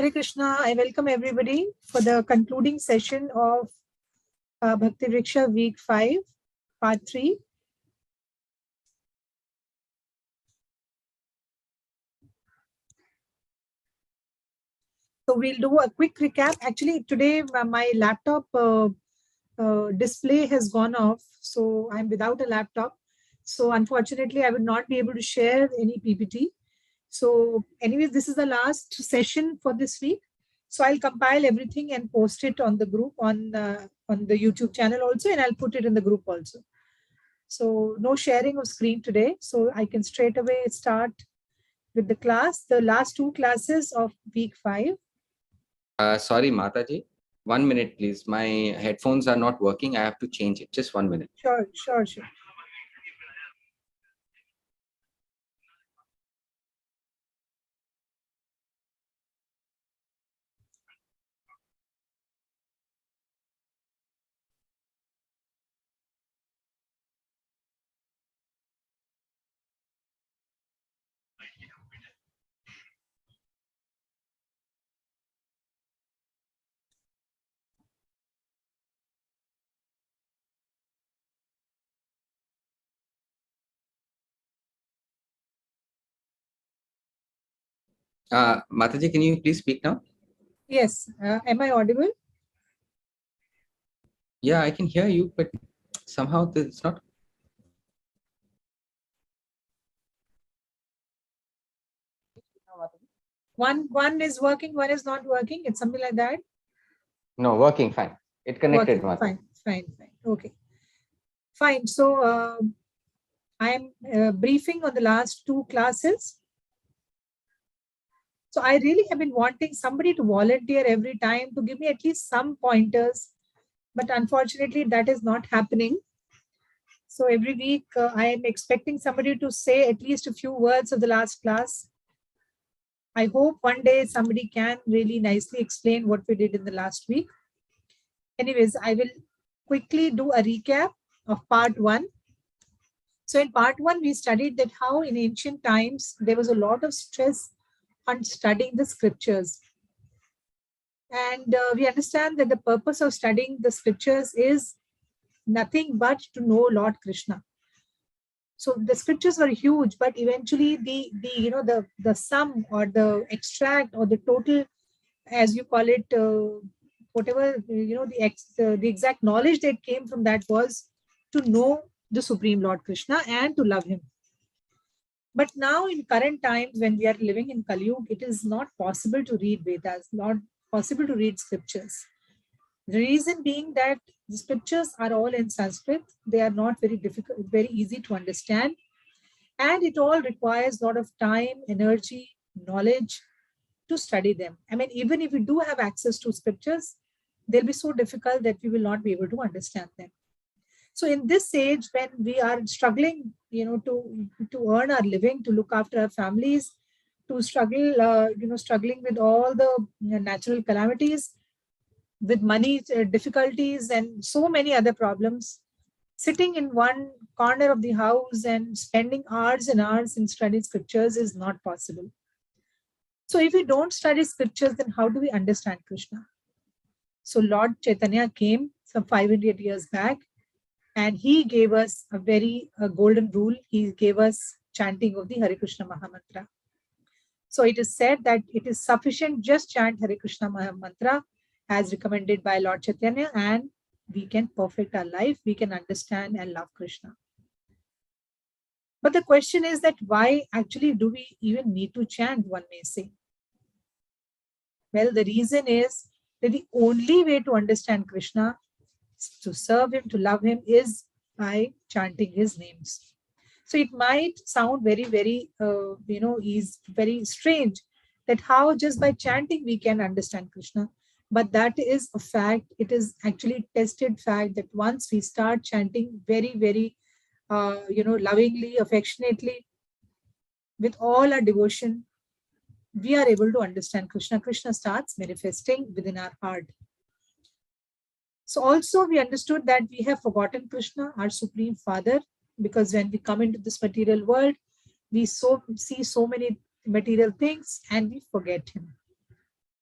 Hare Krishna, I welcome everybody for the concluding session of Bhakti Vriksha week 5, part 3. So we'll do a quick recap. Actually, today my laptop display has gone off, so I'm without a laptop. So unfortunately, I would not be able to share any PPT. So anyways, this is the last session for this week. So I'll compile everything and post it on the group on the YouTube channel also, and I'll put it in the group also. So no sharing of screen today. So I can straight away start with the class, the last two classes of week 5. Sorry, Mataji. 1 minute, please. My headphones are not working. I have to change it. Just 1 minute. Sure. Mataji, can you please speak now? Yes. Am I audible? Yeah, I can hear you, but somehow it's not. One is working, one is not working. It's something like that. No, working fine. It connected. Working, fine. Okay. Fine. So I am briefing on the last two classes. So I really have been wanting somebody to volunteer every time to give me at least some pointers, but unfortunately that is not happening. So every week I am expecting somebody to say at least a few words of the last class. I hope one day somebody can really nicely explain what we did in the last week. Anyways, I will quickly do a recap of part 1. So in part 1, we studied that how in ancient times there was a lot of stress on studying the scriptures. And we understand that the purpose of studying the scriptures is nothing but to know Lord Krishna. So the scriptures were huge, but eventually the sum or the extract or the total, as you call it, whatever, the exact knowledge that came from that was to know the Supreme Lord Krishna and to love him. But now in current times, when we are living in Kali Yuga, it is not possible to read Vedas, not possible to read scriptures. The reason being that the scriptures are all in Sanskrit. They are not very difficult, very easy to understand. And it all requires a lot of time, energy, knowledge to study them. I mean, even if we do have access to scriptures, they'll be so difficult that we will not be able to understand them. So in this age, when we are struggling, to earn our living, to look after our families, to struggle, struggling with all the natural calamities, with money difficulties and so many other problems, sitting in one corner of the house and spending hours and hours in studying scriptures is not possible. So if we don't study scriptures, then how do we understand Krishna? So Lord Chaitanya came some 500 years back, and he gave us a very golden rule. He gave us chanting of the Hare Krishna Mahamantra. So it is said that it is sufficient just chant Hare Krishna Mahamantra as recommended by Lord Chaitanya, and we can perfect our life. We can understand and love Krishna. But the question is that why actually do we even need to chant, one may say? Well, the reason is that the only way to understand Krishna, to serve him, to love him, is by chanting his names. So it might sound very, very, is very strange that how just by chanting we can understand Krishna. But that is a fact. It is actually tested fact that once we start chanting very, very, lovingly, affectionately, with all our devotion, we are able to understand Krishna. Krishna starts manifesting within our heart. So also we understood that we have forgotten Krishna, our Supreme Father, because when we come into this material world, we see so many material things and we forget him.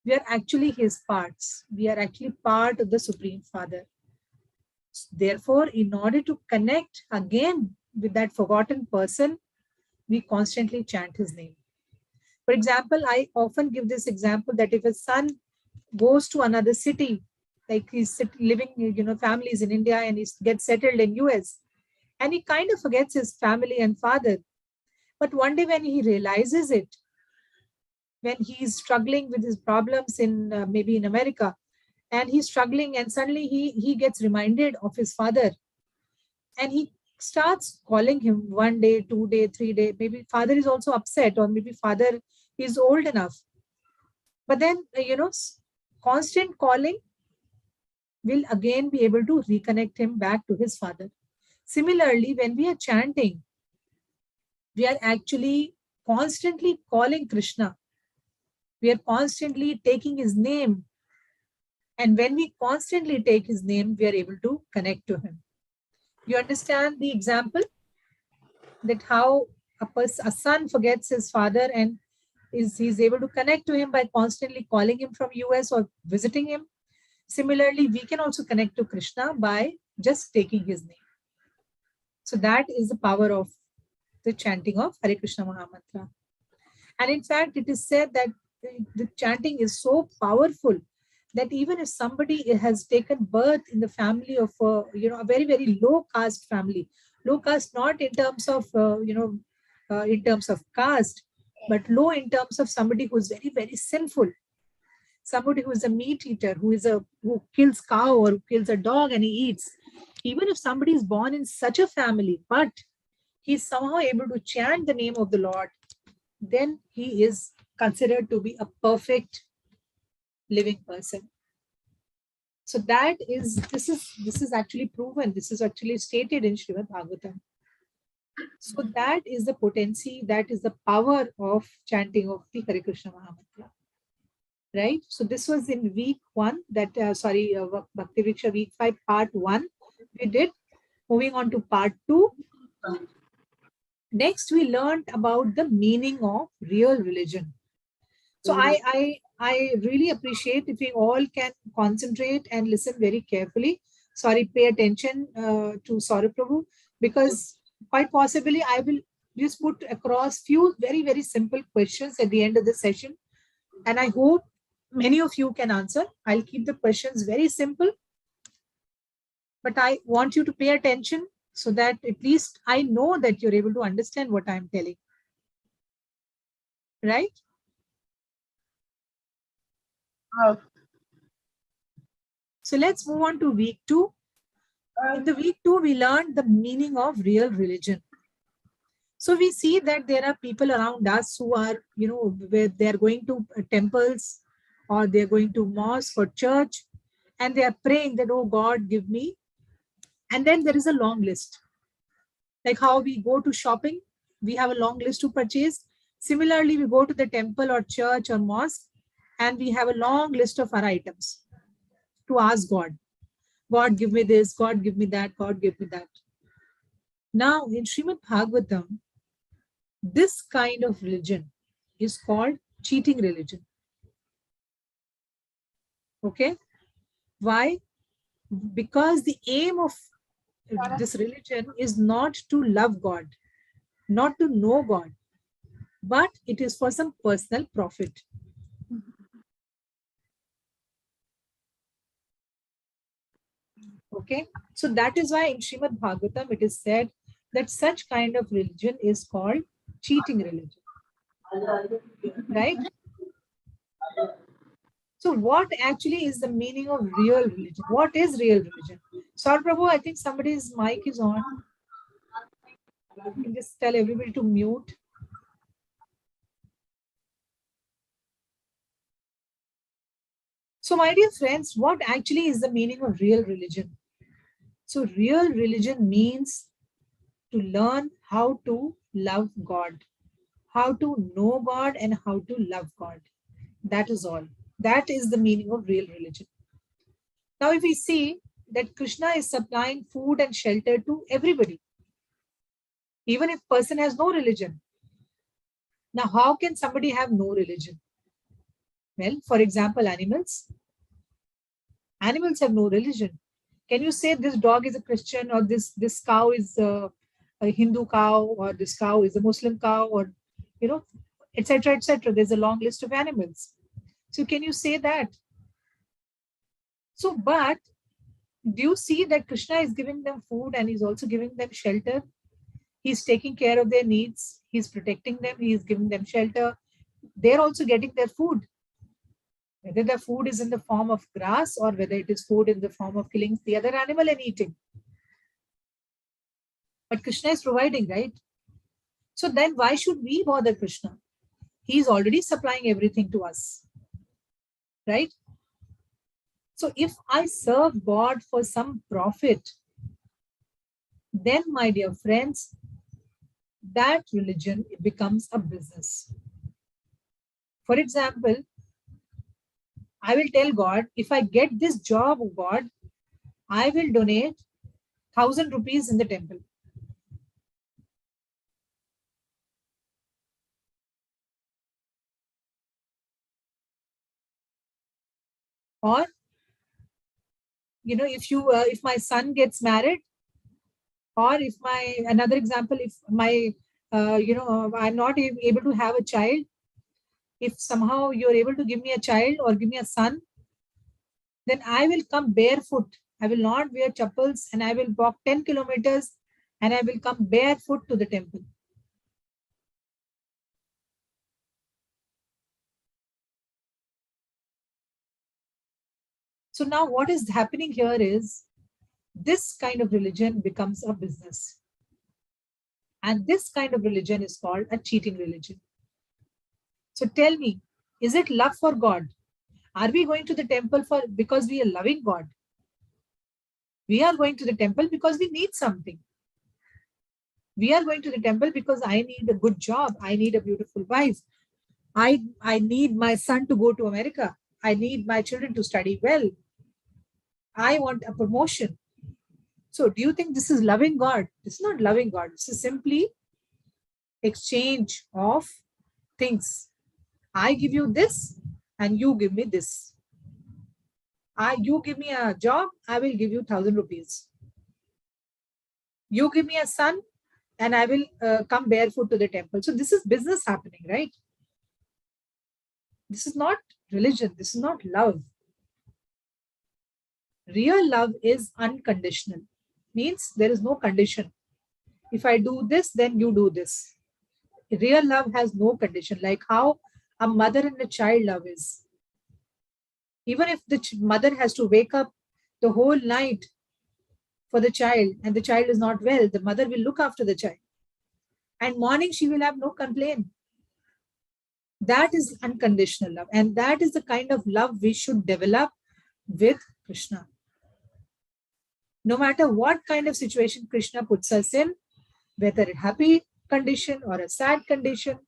We are actually his parts. We are actually part of the Supreme Father. Therefore, in order to connect again with that forgotten person, we constantly chant his name. For example, I often give this example that if a son goes to another city, like he's living, families in India and he gets settled in US, and he kind of forgets his family and father. But one day when he realizes it, when he's struggling with his problems in maybe in America, and he's struggling, and suddenly he gets reminded of his father, and he starts calling him 1 day, 2 day, 3 day. Maybe father is also upset, or maybe father is old enough. But then, constant calling will again be able to reconnect him back to his father. Similarly, when we are chanting, we are actually constantly calling Krishna. We are constantly taking his name. And when we constantly take his name, we are able to connect to him. You understand the example that how a son forgets his father and he's able to connect to him by constantly calling him from US or visiting him. Similarly, we can also connect to Krishna by just taking his name. So that is the power of the chanting of Hare Krishna Mahamantra. And in fact, it is said that the chanting is so powerful that even if somebody has taken birth in the family of a very, very low caste family, low caste not in terms of in terms of caste, but low in terms of somebody who is very, very sinful, somebody who is a meat eater, who kills cow or who kills a dog and he eats. Even if somebody is born in such a family, but he's somehow able to chant the name of the Lord, then he is considered to be a perfect living person. So this is actually proven. This is actually stated in Srimad Bhagavatam. So that is the potency, that is the power of chanting of the Hare Krishna Mahamantra. Right? So this was in week 1, Bhakti Vriksha week 5, part 1 we did. Moving on to part 2. Next, we learned about the meaning of real religion. So I really appreciate if we all can concentrate and listen very carefully. Pay attention to Saurabh Prabhu, because quite possibly I will just put across few very, very simple questions at the end of the session. And I hope many of you can answer. I'll keep the questions very simple, but I want you to pay attention so that at least I know that you're able to understand what I'm telling. Right? So let's move on to week 2. In the week 2, we learned the meaning of real religion. So we see that there are people around us who are, where they're going to temples or they're going to mosque or church, and they are praying that, oh God, give me. And then there is a long list. Like how we go to shopping, we have a long list to purchase. Similarly, we go to the temple or church or mosque, and we have a long list of our items to ask God. God, give me this. God, give me that. God, give me that. Now, in Srimad Bhagavatam, this kind of religion is called cheating religion. Okay? Why? Because the aim of this religion is not to love God, not to know God, but it is for some personal profit. Okay? So that is why in Srimad Bhagavatam it is said that such kind of religion is called cheating religion. Right? So what actually is the meaning of real religion? What is real religion? Sir Prabhu, I think somebody's mic is on. You can just tell everybody to mute. So my dear friends, what actually is the meaning of real religion? So real religion means to learn how to love God, how to know God and how to love God. That is all. That is the meaning of real religion. Now, if we see that Krishna is supplying food and shelter to everybody, even if person has no religion. Now, how can somebody have no religion? Well, for example, animals. Animals have no religion. Can you say this dog is a Christian, or this cow is a Hindu cow, or this cow is a Muslim cow, or you know, etc., etc.? There's a long list of animals. So can you say that? So, but do you see that Krishna is giving them food and he's also giving them shelter? He's taking care of their needs. He's protecting them. He's giving them shelter. They're also getting their food. Whether the food is in the form of grass or whether it is food in the form of killing the other animal and eating. But Krishna is providing, right? So then why should we bother Krishna? He's already supplying everything to us, right? So if I serve God for some profit, then my dear friends, that religion becomes a business. For example, I will tell God, if I get this job, God, I will donate 1,000 rupees in the temple. Or, if my son gets married, or if another example, if I'm not able to have a child, if somehow you're able to give me a child or give me a son, then I will come barefoot. I will not wear chappals and I will walk 10 kilometers and I will come barefoot to the temple. So now what is happening here is this kind of religion becomes a business. And this kind of religion is called a cheating religion. So tell me, is it love for God? Are we going to the temple because we are loving God? We are going to the temple because we need something. We are going to the temple because I need a good job. I need a beautiful wife. I need my son to go to America. I need my children to study well. I want a promotion. So do you think this is loving God? This is not loving God. This is simply exchange of things. I give you this and you give me this. You give me a job, I will give you 1,000 rupees. You give me a son and I will come barefoot to the temple. So this is business happening, right? This is not religion. This is not love. Real love is unconditional. Means there is no condition. If I do this, then you do this. Real love has no condition, like how a mother and a child love is. Even if the mother has to wake up the whole night for the child and the child is not well, the mother will look after the child. And morning she will have no complaint. That is unconditional love. And that is the kind of love we should develop with Krishna. No matter what kind of situation Krishna puts us in, whether a happy condition or a sad condition,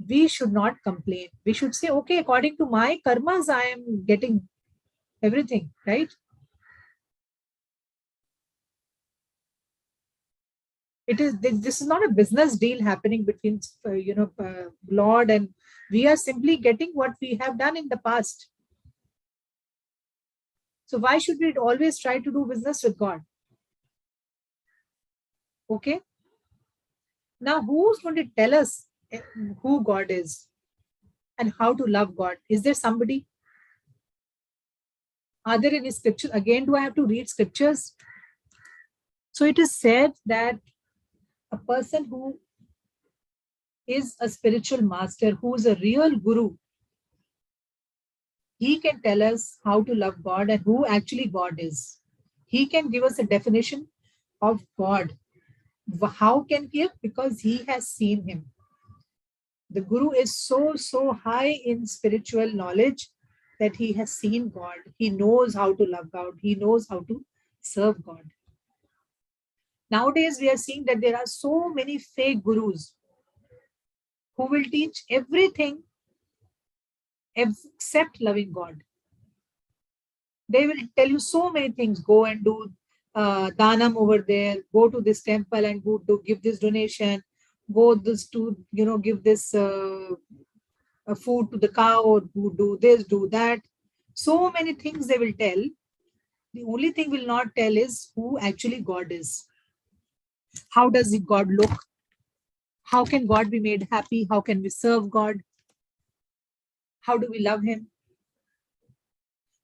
we should not complain. We should say, okay, according to my karmas, I am getting everything, right? This is not a business deal happening between Lord, and we are simply getting what we have done in the past. So why should we always try to do business with God? Okay. Now, who's going to tell us who God is and how to love God? Is there somebody? Are there any scriptures? Again, do I have to read scriptures? So it is said that a person who is a spiritual master, who is a real guru, he can tell us how to love God and who actually God is. He can give us a definition of God. How can he? Because he has seen him. The guru is so high in spiritual knowledge that he has seen God. He knows how to love God. He knows how to serve God. Nowadays, we are seeing that there are so many fake gurus who will teach everything except loving God. They will tell you so many things. Go and do danam over there. Go to this temple and go to give this donation. Go this to give this food to the cow, or do this, do that. So many things they will tell. The only thing will not tell is who actually God is. How does God look? How can God be made happy? How can we serve God? How do we love Him?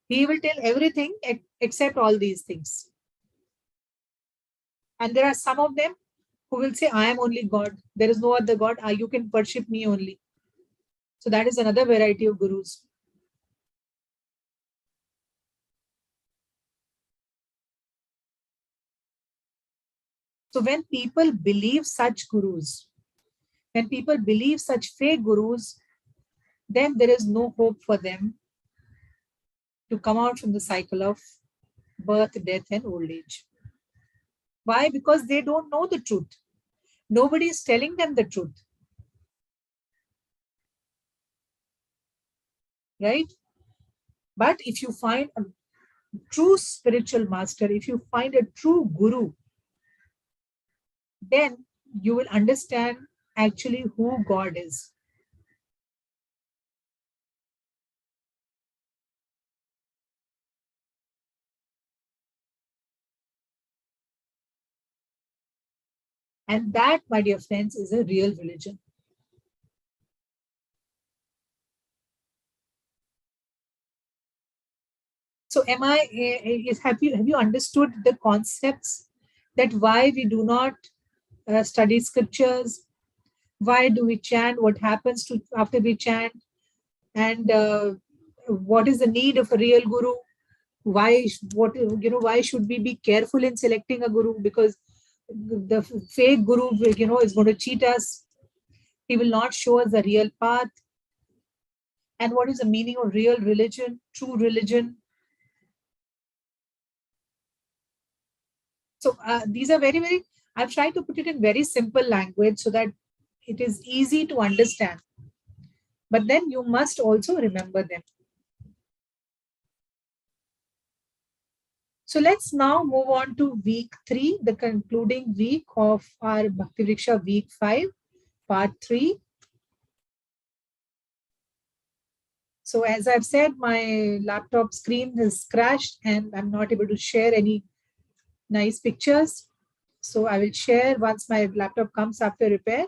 He will tell everything except all these things. And there are some of them who will say, I am only God. There is no other God. You can worship me only. So that is another variety of gurus. So when people believe such gurus, when people believe such fake gurus, then there is no hope for them to come out from the cycle of birth, death, and old age. Why? Because they don't know the truth. Nobody is telling them the truth. Right? But if you find a true spiritual master, if you find a true guru, then you will understand actually who God is. And that, my dear friends, is a real religion. So have you understood the concepts, that why we do not study scriptures? Why do we chant? What happens to after we chant? And what is the need of a real guru? Why should we be careful in selecting a guru? Because the fake guru, is going to cheat us. He will not show us the real path. And what is the meaning of real religion, true religion? So these are very, very, I've tried to put it in very simple language so that it is easy to understand. But then you must also remember them. So let's now move on to week 3, the concluding week of our Bhakti Vriksha week 5, part 3. So as I've said, my laptop screen has crashed and I'm not able to share any nice pictures. So I will share once my laptop comes after repair.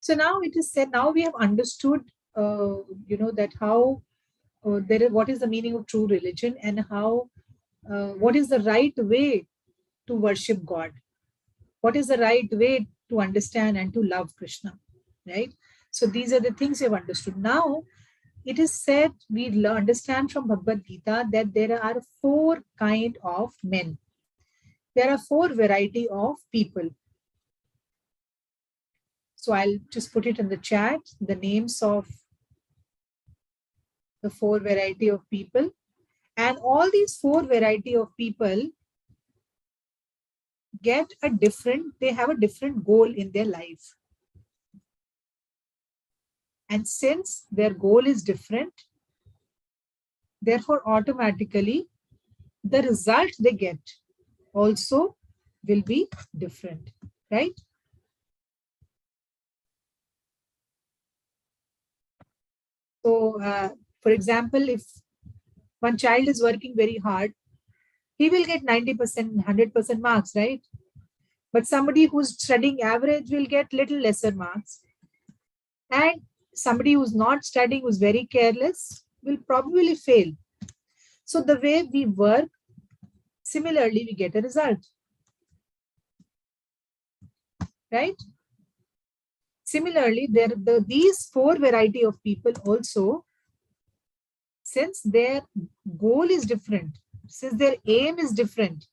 So now it is said, now we have understood, that how what is the meaning of true religion, and how, what is the right way to worship God? What is the right way to understand and to love Krishna, right? So these are the things we have understood. Now it is said, we understand from Bhagavad Gita that there are 4 kind of men. There are 4 variety of people. So I'll just put it in the chat, the names of the 4 variety of people. And all these 4 variety of people they have a different goal in their life. And since their goal is different, therefore automatically the result they get also will be different, right? So, for example, if one child is working very hard, he will get 90%, 100% marks, right? But somebody who's studying average will get little lesser marks. And somebody who's not studying, who's very careless, will probably fail. So the way we work, similarly, we get a result, right? Similarly, these 4 variety of people also, since their goal is different, since their aim is different,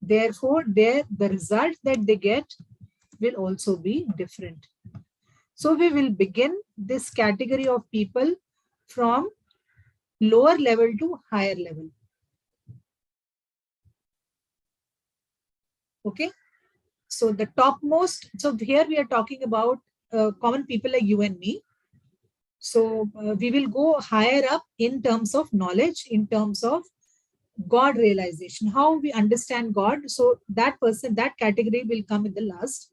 therefore the result that they get will also be different. So we will begin this category of people from lower level to higher level. Okay. So the topmost, so here we are talking about common people like you and me. So we will go higher up in terms of knowledge, in terms of God realization, how we understand God. So that person, that category will come in the last.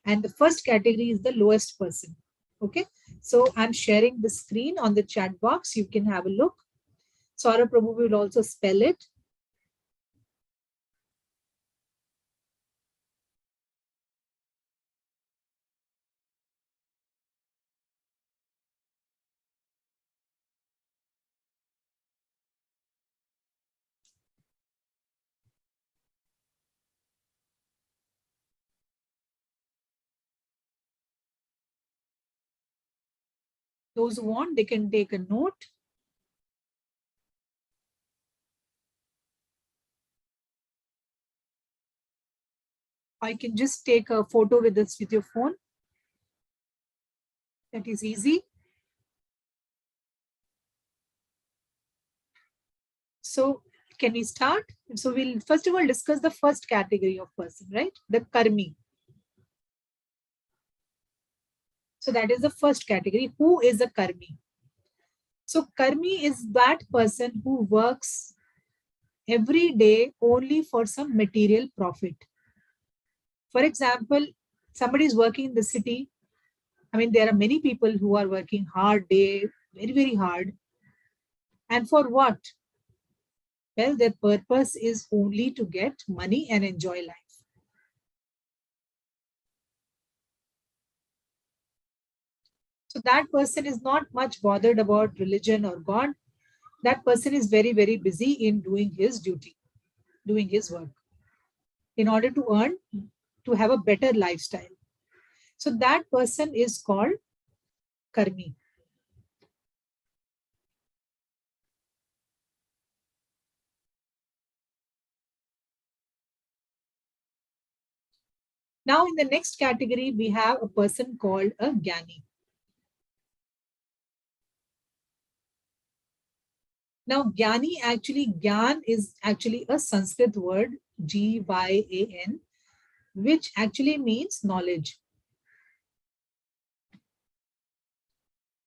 And the first category is the lowest person. Okay. So I'm sharing the screen on the chat box. You can have a look. Saurabh Prabhu will also spell it. Those who want, they can take a note. I can just take a photo with this with your phone. That is easy. So can we start? So we'll first of all discuss the first category of person, right? The karmi. So that is the first category. Who is a karmi? So karmi is that person who works every day only for some material profit. For example, somebody is working in the city. I mean, there are many people who are working hard day, very, very hard. And for what? Well, their purpose is only to get money and enjoy life. So that person is not much bothered about religion or God. That person is very, very busy in doing his duty, doing his work in order to earn, to have a better lifestyle. So that person is called karmi. Now, in the next category, we have a person called a Gyani. Now, Gyani actually, Gyan is actually a Sanskrit word, Gyan, which actually means knowledge.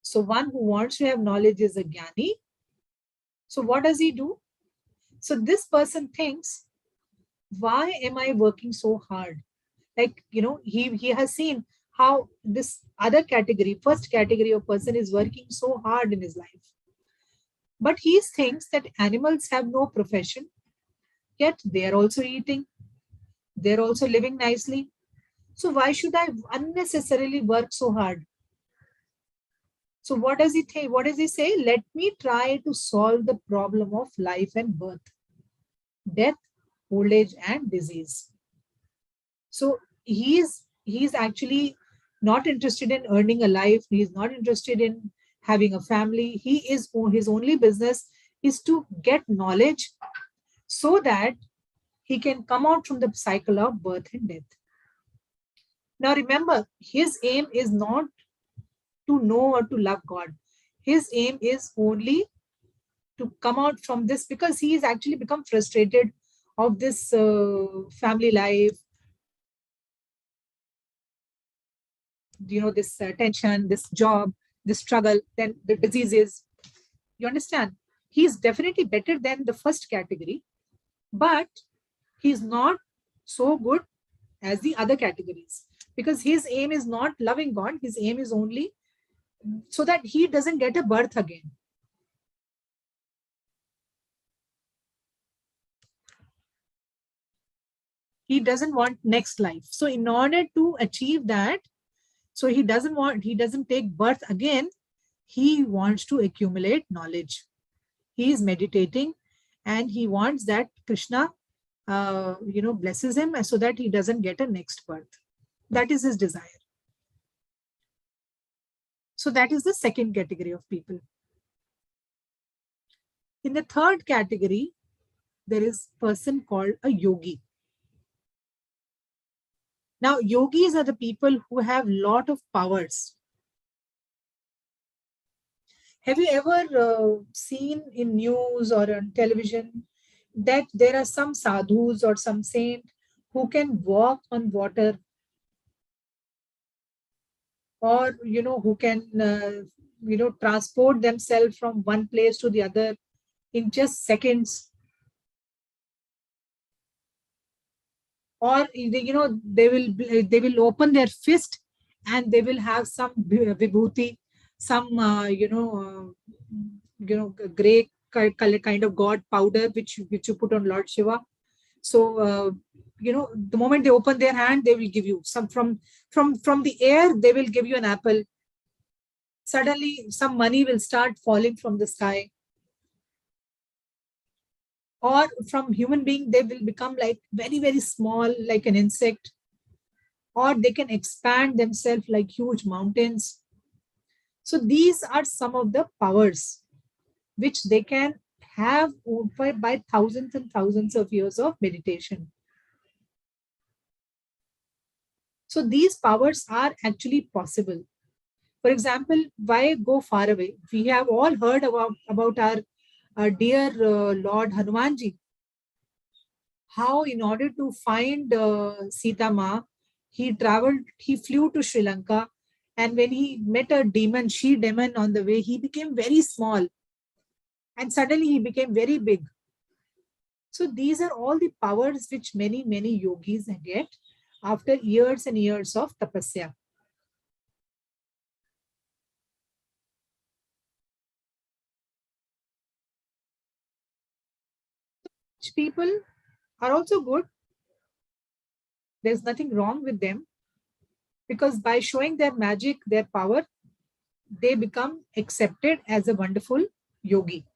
So, one who wants to have knowledge is a Gyani. So, what does he do? So, this person thinks, why am I working so hard? Like, he has seen how this other category, first category of person is working so hard in his life. But he thinks that animals have no profession, yet they are also eating, they're also living nicely. So why should I unnecessarily work so hard? So what does he think? What does he say? Let me try to solve the problem of life and birth, death, old age, and disease. So he's actually not interested in earning a life. He's not interested in having a family. His only business is to get knowledge so that he can come out from the cycle of birth and death. Now remember, his aim is not to know or to love God. His aim is only to come out from this, because he has actually become frustrated of this family life, this tension, this job, this struggle, then the diseases. You understand? He's definitely better than the first category, but he's not so good as the other categories, because his aim is not loving God. His aim is only so that he doesn't get a birth again. He doesn't want next life. So in order to achieve that, so he doesn't take birth again. He wants to accumulate knowledge. He is meditating and he wants that Krishna, blesses him so that he doesn't get a next birth. That is his desire. So that is the second category of people. In the third category, there is a person called a yogi. Now, yogis are the people who have lot of powers. Have you ever seen in news or on television that there are some sadhus or some saint who can walk on water, or who can transport themselves from one place to the other in just seconds. Or they will open their fist and they will have some vibhuti, some gray color kind of god powder which you put on Lord Shiva. So the moment they open their hand, they will give you some from the air. They will give you an apple. Suddenly some money will start falling from the sky. Or from human being, they will become like very, very small, like an insect. Or they can expand themselves like huge mountains. So these are some of the powers which they can have by thousands and thousands of years of meditation. So these powers are actually possible. For example, why go far away? We have all heard about our dear Lord Hanumanji. How in order to find Sita Ma, he flew to Sri Lanka, and when he met a demon, she demon on the way, he became very small and suddenly he became very big. So these are all the powers which many, many yogis get after years and years of tapasya. People are also good. There's nothing wrong with them, because by showing their magic, their power, they become accepted as a wonderful yogi.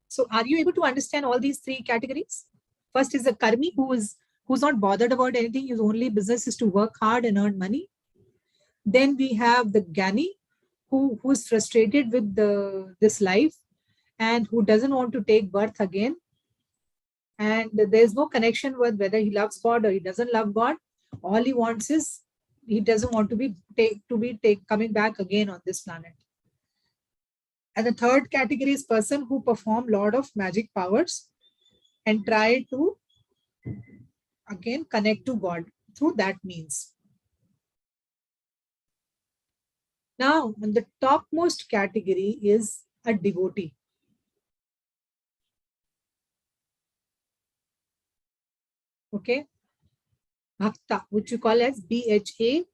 So are you able to understand all these three categories? First is a karmi who's not bothered about anything. His only business is to work hard and earn money. Then we have the Gyani, who is frustrated with this life and who doesn't want to take birth again. And there's no connection with whether he loves God or he doesn't love God. All he wants is he doesn't want to be coming back again on this planet. And the third category is person who perform lot of magic powers and try to again connect to God through that means. Now, the topmost category is a devotee. Okay. Bhakta, which you call as Bhakta.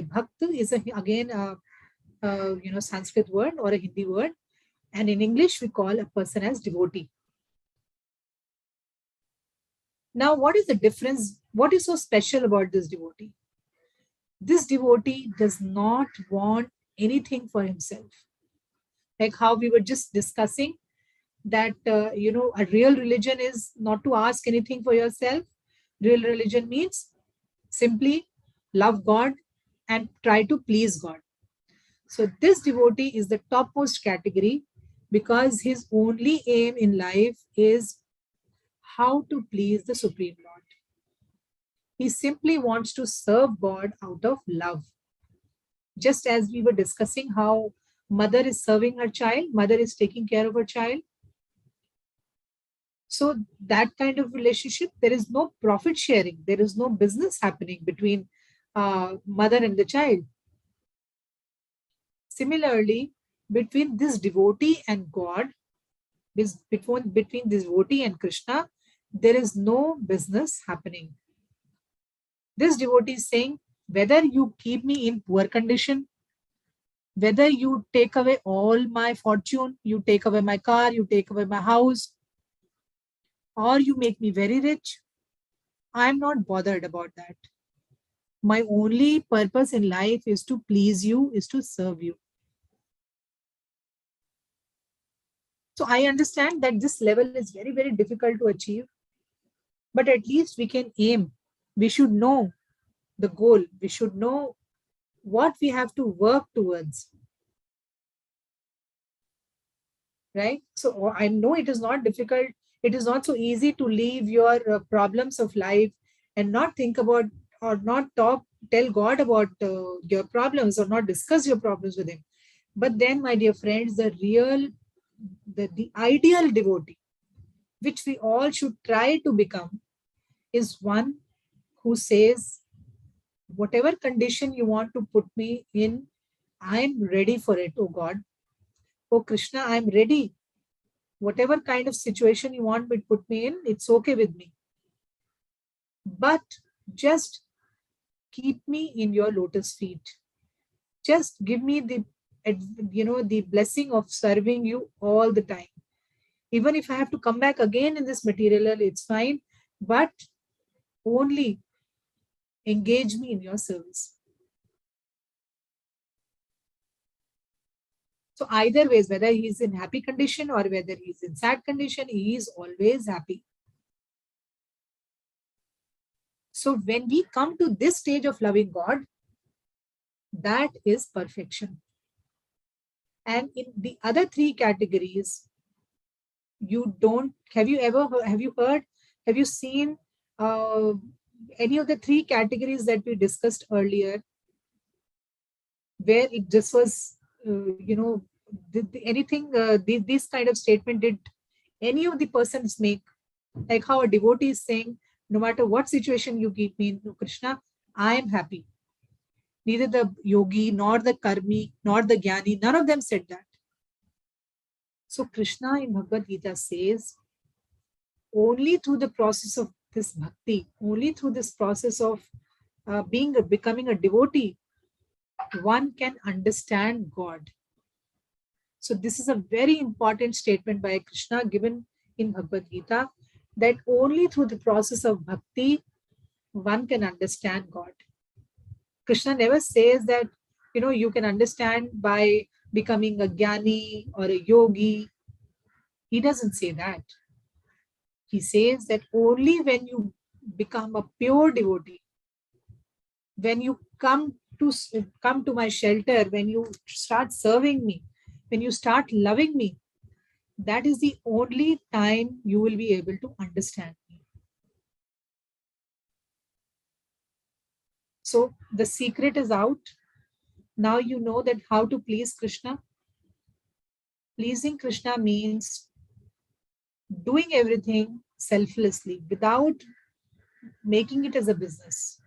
Bhakta is again a Sanskrit word or a Hindi word. And in English, we call a person as devotee. Now, what is the difference? What is so special about this devotee? This devotee does not want anything for himself. Like how we were just discussing that, a real religion is not to ask anything for yourself. Real religion means simply love God and try to please God. So this devotee is the topmost category because his only aim in life is how to please the Supreme Lord. He simply wants to serve God out of love. Just as we were discussing how mother is serving her child, mother is taking care of her child. So that kind of relationship, there is no profit sharing. There is no business happening between mother and the child. Similarly, between this devotee and God, between this devotee and Krishna, there is no business happening. This devotee is saying, whether you keep me in poor condition, whether you take away all my fortune, you take away my car, you take away my house, or you make me very rich, I'm not bothered about that. My only purpose in life is to please you, is to serve you. So I understand that this level is very, very difficult to achieve, but at least we can aim. We should know the goal. We should know what we have to work towards. Right? So I know it is not difficult. It is not so easy to leave your problems of life and not think about or not tell God about your problems or not discuss your problems with him. But then, my dear friends, the ideal devotee, which we all should try to become, is one who says, whatever condition you want to put me in, I'm ready for it, oh God. Oh Krishna, I'm ready. Whatever kind of situation you want me to put me in, it's okay with me. But just keep me in your lotus feet. Just give me the blessing of serving you all the time. Even if I have to come back again in this material, it's fine. But only engage me in your service. So either ways, whether he's in happy condition or whether he's in sad condition, he is always happy. So when we come to this stage of loving God, that is perfection. And in the other three categories, you don't, have you heard, have you seen any of the three categories that we discussed earlier, where it just was, anything, this kind of statement did any of the persons make? Like how a devotee is saying, no matter what situation you keep me in, Krishna, I am happy. Neither the yogi, nor the karmi, nor the jnani, none of them said that. So Krishna in Bhagavad Gita says, only through the process of this bhakti, only through this process of becoming a devotee, one can understand God. So this is a very important statement by Krishna given in Bhagavad Gita, that only through the process of bhakti, one can understand God. Krishna never says that, you can understand by becoming a jnani or a yogi. He doesn't say that. He says that only when you become a pure devotee, when you come to my shelter, when you start serving me, when you start loving me, that is the only time you will be able to understand me. So the secret is out. Now you know that how to please Krishna. Pleasing Krishna means doing everything selflessly without making it as a business.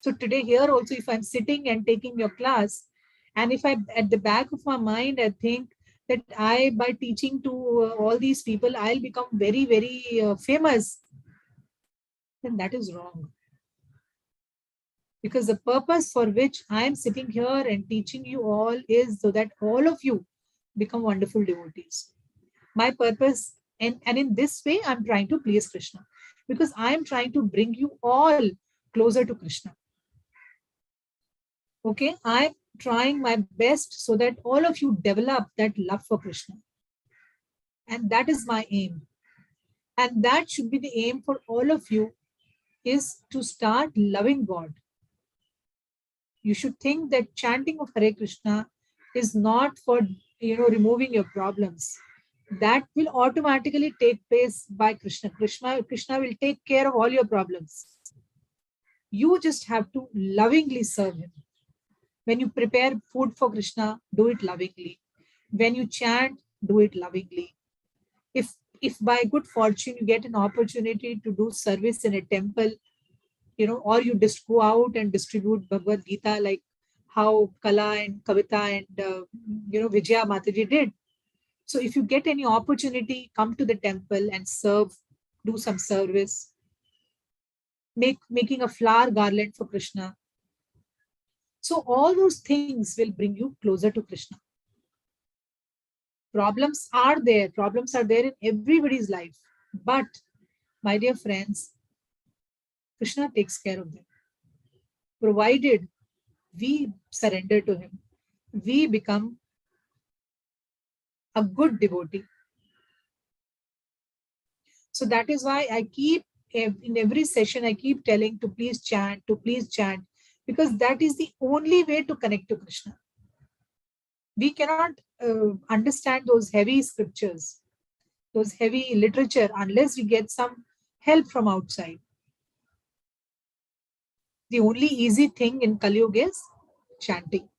So today here also, if I'm sitting and taking your class, and if I, at the back of my mind, I think that by teaching to all these people, I'll become very, very famous, then that is wrong. Because the purpose for which I'm sitting here and teaching you all is so that all of you become wonderful devotees. My purpose, and in this way, I'm trying to please Krishna, because I'm trying to bring you all closer to Krishna. Okay, I'm trying my best so that all of you develop that love for Krishna. And that is my aim. And that should be the aim for all of you, is to start loving God. You should think that chanting of Hare Krishna is not for, removing your problems. That will automatically take place by Krishna. Krishna will take care of all your problems. You just have to lovingly serve him. When you prepare food for Krishna, do it lovingly. When you chant, do it lovingly. If by good fortune you get an opportunity to do service in a temple, or you just go out and distribute Bhagavad Gita, like how Kala and Kavita and Vijaya Mataji did. So if you get any opportunity, come to the temple and serve, do some service, making a flower garland for Krishna. So all those things will bring you closer to Krishna. Problems are there. Problems are there in everybody's life. But, my dear friends, Krishna takes care of them. Provided we surrender to him, we become a good devotee. So that is why I keep, in every session, I keep telling to please chant, because that is the only way to connect to Krishna. We cannot understand those heavy scriptures, those heavy literature, unless we get some help from outside. The only easy thing in Kali Yuga is chanting.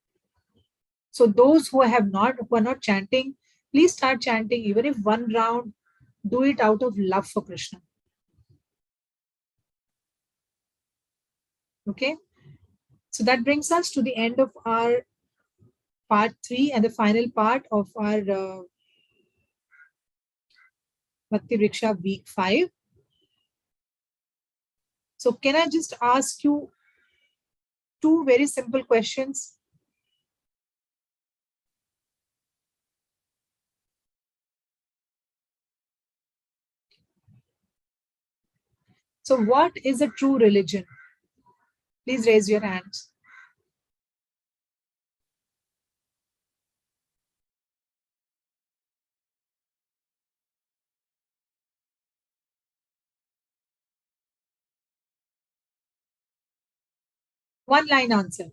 So those who are not chanting, please start chanting. Even if one round, do it out of love for Krishna. Okay. So that brings us to the end of our part 3 and the final part of our Bhakti Vriksha week 5. So can I just ask you two very simple questions? So what is a true religion? Please raise your hands. One line answer.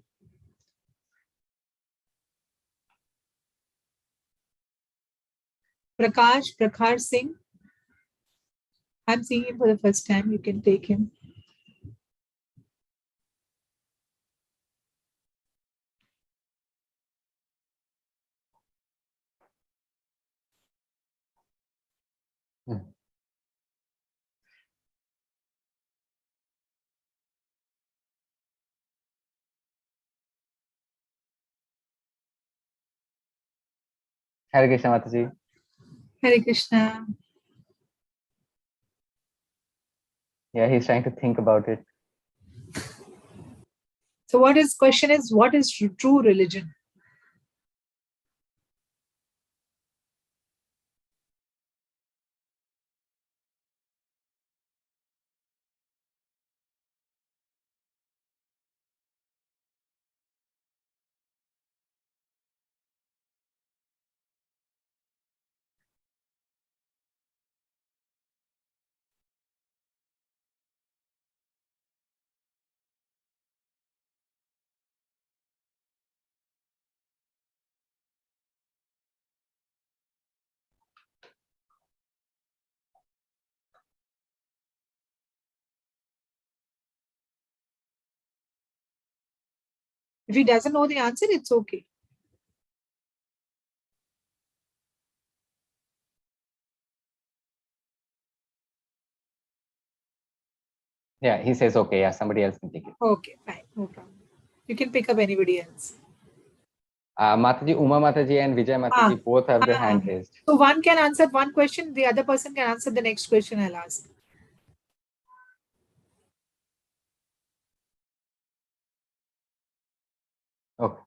Prakhar Singh. I'm seeing him for the first time. You can take him. Hare Krishna Mataji. Hare Krishna. Yeah, he's trying to think about it. So what is what is true religion? If he doesn't know the answer, it's okay. Yeah, he says okay. Yeah, somebody else can take it. Okay, fine, no problem. You can pick up anybody else. Mataji, Uma Mataji and Vijay Mataji both have their hand raised. So one can answer one question, the other person can answer the next question I'll ask. Okay.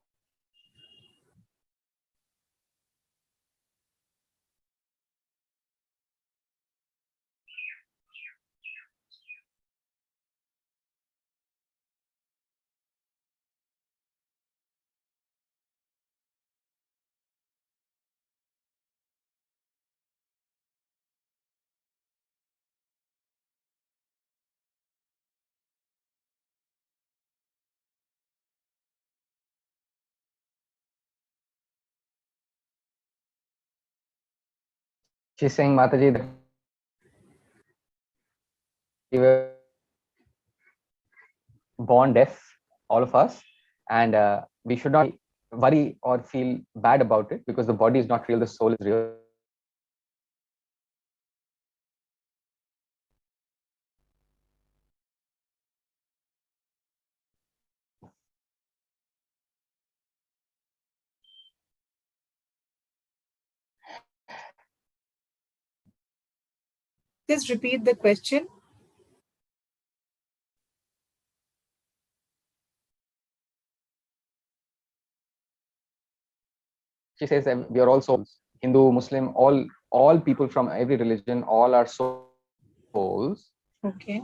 She's saying, Mataji, that we were born deaf, all of us, and we should not worry or feel bad about it because the body is not real, the soul is real. Just repeat the question. She says that we are all souls, Hindu, Muslim, all people from every religion, all are souls. Okay.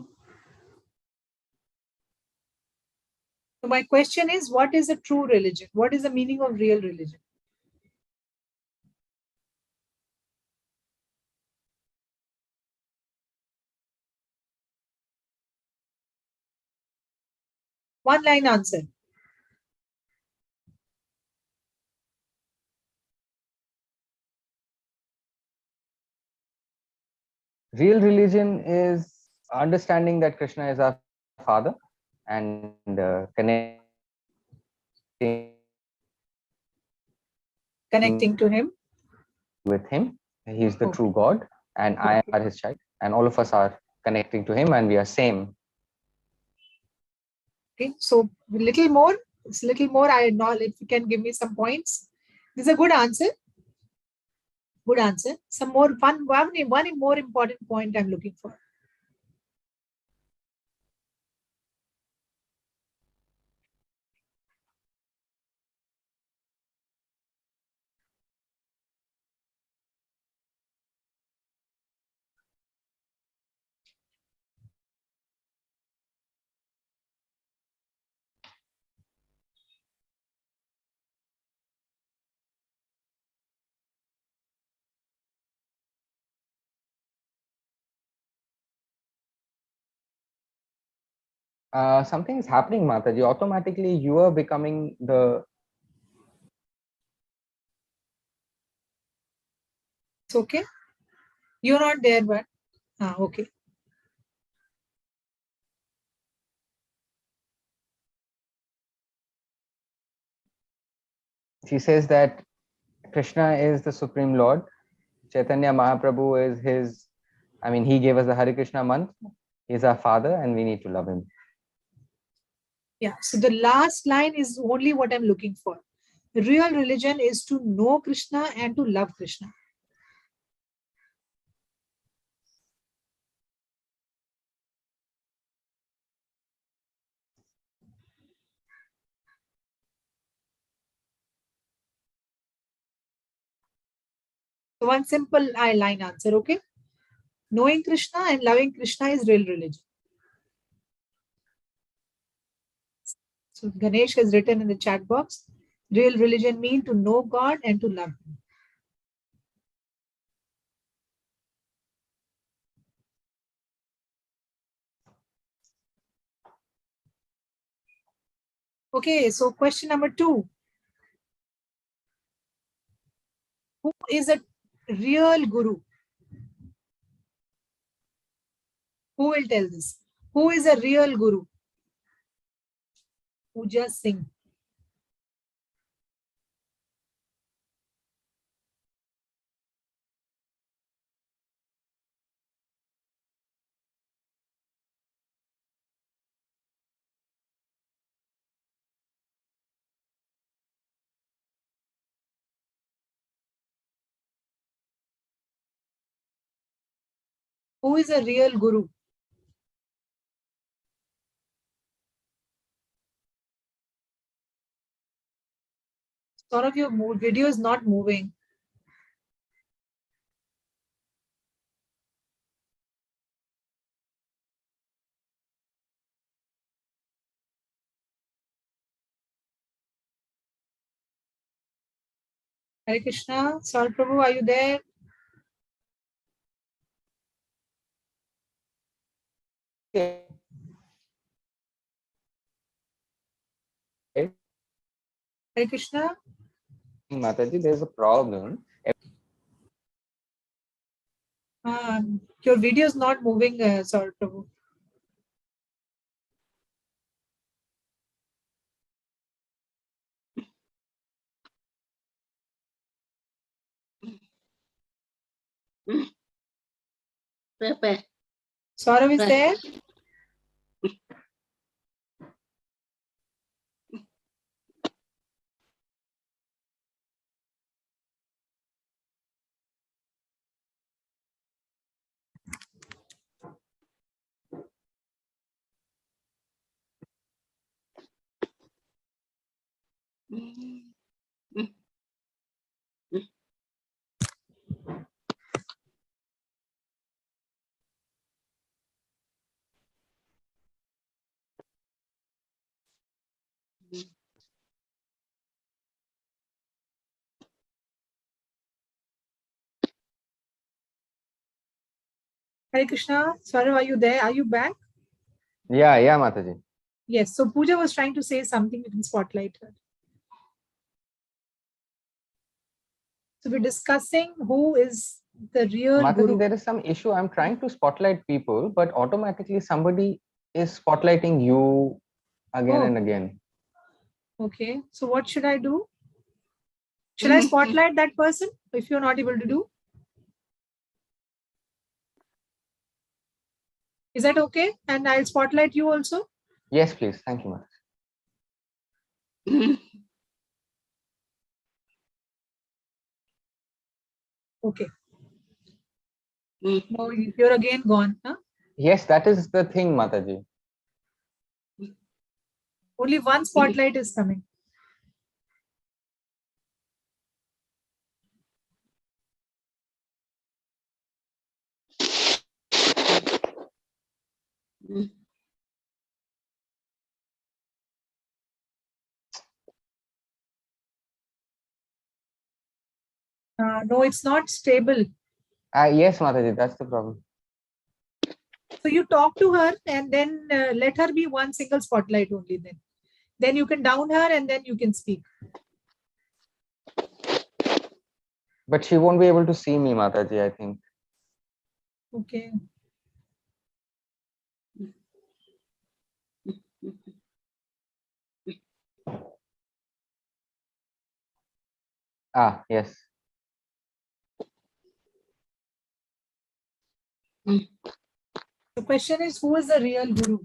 So my question is, what is a true religion? What is the meaning of real religion? One line answer. Real religion is understanding that Krishna is our father and connecting Connecting to him. With him. He is the Okay. true God, and I Okay. am his child, and all of us are connecting to him, and we are same. Okay. So little more. It's a little more. I know if you can give me some points. This is a good answer. Good answer. Some more one more important point I'm looking for. Something is happening, Mataji. Automatically, you are becoming the. It's okay. You're not there, but okay. She says that Krishna is the Supreme Lord. Chaitanya Mahaprabhu is his. I mean, he gave us the Hare Krishna mantra. He's our father, and we need to love him. Yeah. So the last line is only what I'm looking for. Real religion is to know Krishna and to love Krishna. So one simple line answer, okay? Knowing Krishna and loving Krishna is real religion. So Ganesh has written in the chat box, real religion means to know God and to love him. Okay, so question number 2. Who is a real guru? Who will tell this? Who is a real guru? Puja Singh. Who is a real guru? Sort of your video is not moving. Hare Krishna. Sar Prabhu, are you there? Hare Krishna. Mataji, there's a problem. Your video is not moving, Sar Prabhu. Saurav is there? Hare Krishna. Saurav, are you there? Are you back? Yeah, Mataji. Yes. So Pooja was trying to say something. We can spotlight her. So we're discussing who is the real Mataji, guru. there is some issue. I'm trying to spotlight people, but automatically somebody is spotlighting you again and again. Okay. So what should I do? Shall I spotlight that person if you're not able to do? Is that okay? And I'll spotlight you also? Yes, please. Thank you, Mataji. Okay. No, you're again gone, huh? Yes, that is the thing, Mataji. Only one spotlight is coming. No, it's not stable. Yes, Mataji, that's the problem. So you talk to her and then let her be one single spotlight only then. Then you can down her and then you can speak. But she won't be able to see me, Mataji, I think. Okay. Yes. The question is, who is the real guru?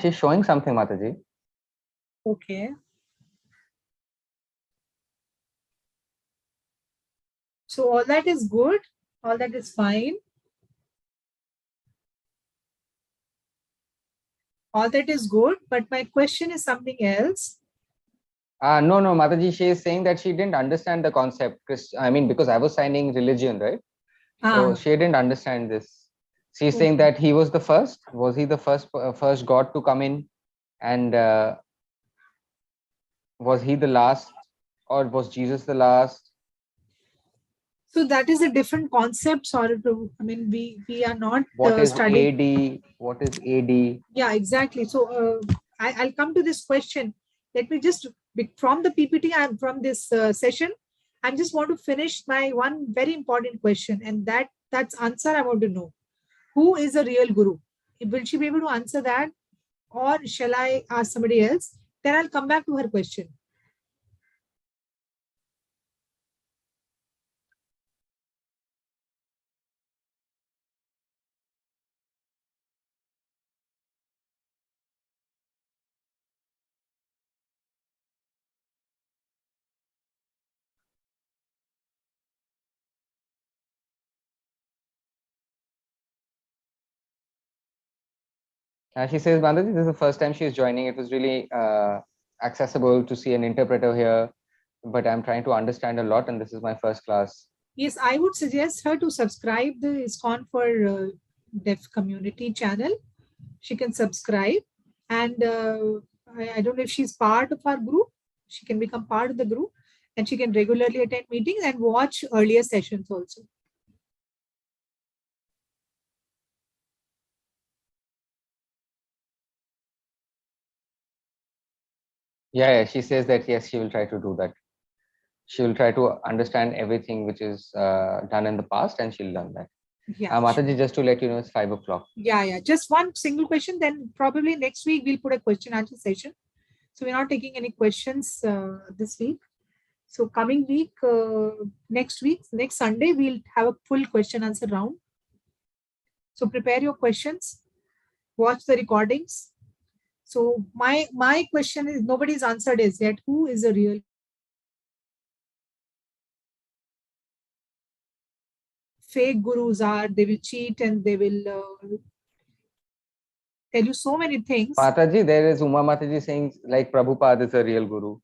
She's showing something, Mataji. Okay. So all that is good. All that is fine. All that is good. But my question is something else. No, Mataji, she is saying that she didn't understand the concept. I mean, because I was signing religion, right? So she didn't understand this. She's saying that he was the first. Was he the first God to come in? And was he the last? Or was Jesus the last? So that is a different concept. Sorry to, I mean, we are not what is studying. AD? What is AD? Yeah, exactly. So I'll come to this question. Let me just, from the PPT and from this session, I just want to finish my one very important question, and that's answer I want to know. Who is a real guru? Will she be able to answer that, or shall I ask somebody else? Then I'll come back to her question. She says, Bandaji, this is the first time she is joining. It was really accessible to see an interpreter here, but I'm trying to understand a lot, and this is my first class. Yes, I would suggest her to subscribe the ISKCON for Deaf Community channel. She can subscribe, and I don't know if she's part of our group. She can become part of the group, and she can regularly attend meetings and watch earlier sessions also. Yeah, she says that yes, she will try to do that. She will try to understand everything which is done in the past, and she'll learn that. Yeah, Mataji, just to let you know, it's 5 o'clock. Yeah. Just one single question. Then probably next week we'll put a question answer session. So we're not taking any questions this week. So coming week, next Sunday, we'll have a full question answer round. So prepare your questions, watch the recordings. So my question is, nobody's answered is yet, who is a real fake gurus are? They will cheat and they will tell you so many things. Mataji, there is Uma Mataji saying like Prabhupada is a real guru.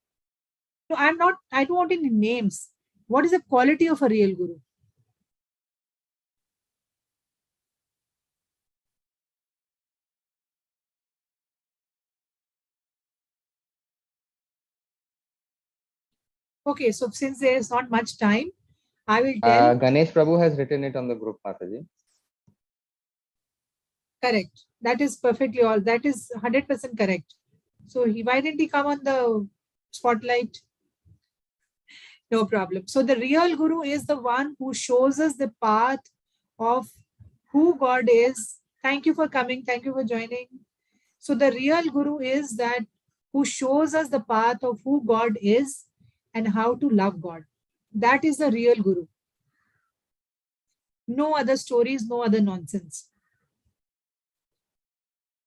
No, I don't want any names. What is the quality of a real guru? Okay, so since there is not much time, I will tell. Ganesh Prabhu has written it on the group, Mataji. Correct. That is perfectly all. That is 100% correct. So why didn't he come on the spotlight? No problem. So the real guru is the one who shows us the path of who God is. Thank you for coming. Thank you for joining. So the real guru is that who shows us the path of who God is and how to love God. That is the real guru. No other stories, no other nonsense.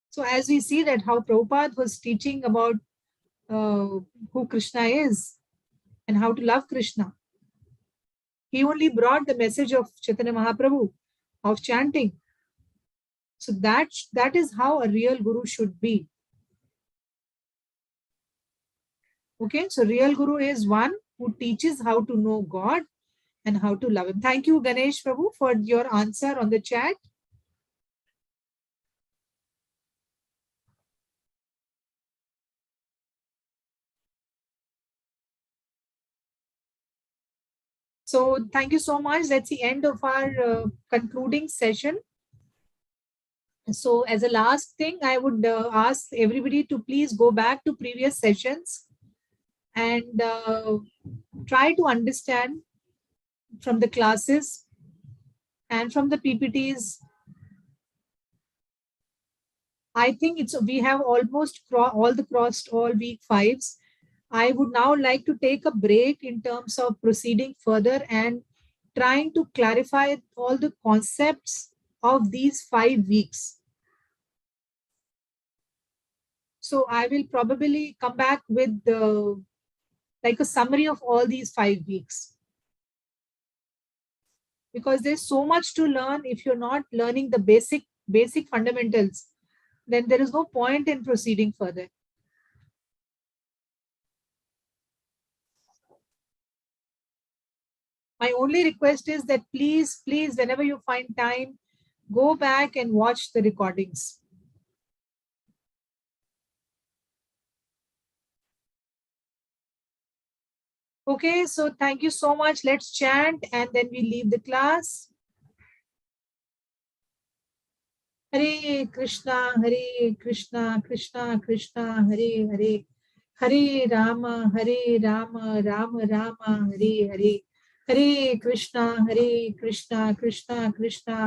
So as we see that how Prabhupada was teaching about who Krishna is and how to love Krishna. He only brought the message of Chaitanya Mahaprabhu, of chanting. So that is how a real guru should be. Okay, so real guru is one who teaches how to know God and how to love him. Thank you, Ganesh Prabhu, for your answer on the chat. So thank you so much. That's the end of our concluding session. So as a last thing, I would ask everybody to please go back to previous sessions and try to understand from the classes and from the PPTs. I think we have almost crossed all week 5s. I would now like to take a break in terms of proceeding further and trying to clarify all the concepts of these 5 weeks. So I will probably come back with like a summary of all these 5 weeks. Because there's so much to learn. If you're not learning the basic fundamentals, then there is no point in proceeding further. My only request is that please, whenever you find time, go back and watch the recordings. Okay, so thank you so much. Let's chant and then we leave the class. Hare Krishna, Krishna Krishna, Hare Hare. Hare Rama, Rama Rama, Hare Hare. Hare Krishna, Krishna Krishna,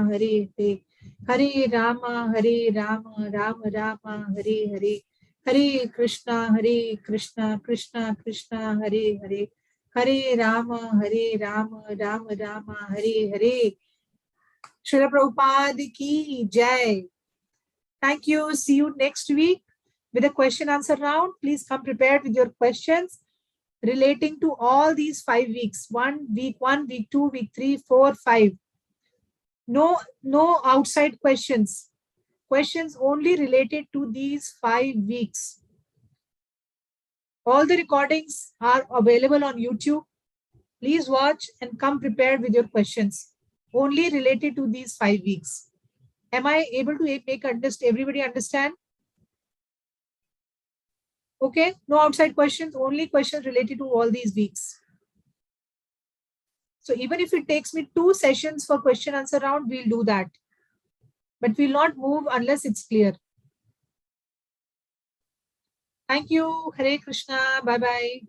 Hare Hare. Hare Rama, Rama Rama, Hare Hare. Hare Krishna, Krishna Krishna, Hare Hare. Hare Rama, Rama Rama, Hare Hare. Srila Prabhupada ki jai. Thank you. See you next week with a question answer round. Please come prepared with your questions relating to all these 5 weeks. Week 1, week 2, week 3, 4, 5. No outside questions. Questions only related to these 5 weeks. All the recordings are available on YouTube. Please watch and come prepared with your questions only related to these 5 weeks. Am I able to make everybody understand? Okay, no outside questions, only questions related to all these weeks. So even if it takes me 2 sessions for question answer round, we'll do that. But we'll not move unless it's clear. Thank you. Hare Krishna. Bye-bye.